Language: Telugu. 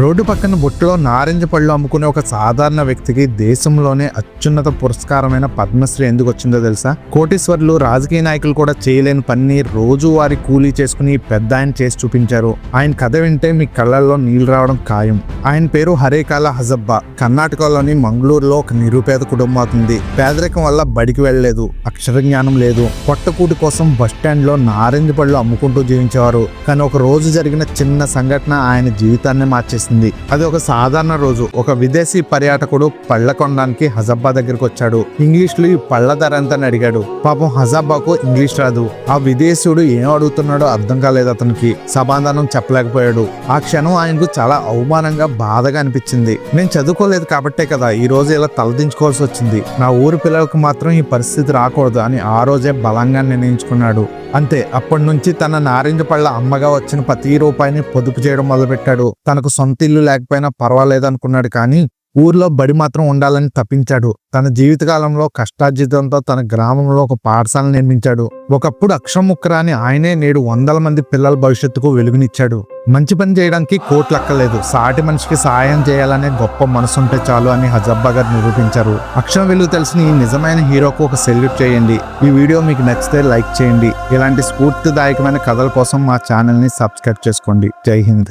రోడ్డు పక్కన బుట్టలో నారింజ పళ్ళు అమ్ముకునే ఒక సాధారణ వ్యక్తికి దేశంలోనే అత్యున్నత పురస్కారమైన పద్మశ్రీ ఎందుకు వచ్చిందో తెలుసా? కోటీశ్వర్లు, రాజకీయ నాయకులు కూడా చేయలేని పని రోజువారీ కూలీ చేసుకుని పెద్ద ఆయన చేసి చూపించారు. ఆయన కథ వింటే మీ కళ్ళల్లో నీళ్లు రావడం ఖాయం. ఆయన పేరు హరేకాల హజబ్బా. కర్ణాటకలోని మంగళూరులో ఒక నిరుపేద కుటుంబం అవుతుంది. పేదరికం వల్ల బడికి వెళ్ళలేదు, అక్షర జ్ఞానం లేదు. పొట్టకూటి కోసం బస్టాండ్ లో నారింజ పళ్ళు అమ్ముకుంటూ జీవించేవారు. కానీ ఒక రోజు జరిగిన చిన్న సంఘటన ఆయన జీవితాన్ని మార్చేసింది. అది ఒక సాధారణ రోజు. ఒక విదేశీ పర్యాటకుడు పళ్ళ కొనడానికి హజబ్బా దగ్గరకు వచ్చాడు. ఇంగ్లీష్ లో ఈ పళ్ళ ధర ఎంత అని అడిగాడు. పాపం హజబ్బాకు ఇంగ్లీష్ రాదు. ఆ విదేశీయుడు ఏం అడుగుతున్నాడో అర్థం కాలేదు. అతనికి సమాధానం చెప్పలేకపోయాడు. ఆ క్షణం ఆయనకు చాలా అవమానంగా, బాధగా అనిపించింది. నేను చదువుకోలేదు కాబట్టే కదా ఈ రోజు ఇలా తలదించుకోవాల్సి వచ్చింది. నా ఊరి పిల్లలకు మాత్రం ఈ పరిస్థితి రాకూడదు అని ఆ రోజే బలంగా నిర్ణయించుకున్నాడు. అంతే, అప్పటి నుంచి తన నారింజ పళ్ళ అమ్మగా వచ్చిన ప్రతి రూపాయిని పొదుపు చేయడం మొదలుపెట్టాడు. తనకు సొంత ఇల్లు లేకపోయినా పర్వాలేదు అనుకున్నాడు, కానీ ఊర్లో బడి మాత్రం ఉండాలని తప్పించాడు. తన జీవితకాలంలో కష్టార్జితంతో తన గ్రామంలో ఒక పాఠశాల నిర్మించాడు. ఒకప్పుడు అక్షరం ముక్కరాని ఆయనే నేడు వందల మంది పిల్లల భవిష్యత్తుకు వెలుగునిచ్చాడు. మంచి పని చేయడానికి కోట్లు అక్కర్లేదు, సాటి మనిషికి సాయం చేయాలనే గొప్ప మనసుంటే చాలు అని హజబ్బా గారు నిరూపించారు. అక్షరం వెలుగు తెలిసిన ఈ నిజమైన హీరోకు ఒక సెల్యూట్ చేయండి. ఈ వీడియో మీకు నచ్చితే లైక్ చేయండి. ఇలాంటి స్ఫూర్తిదాయకమైన కథల కోసం మా ఛానల్ని సబ్స్క్రైబ్ చేసుకోండి. జై హింద్.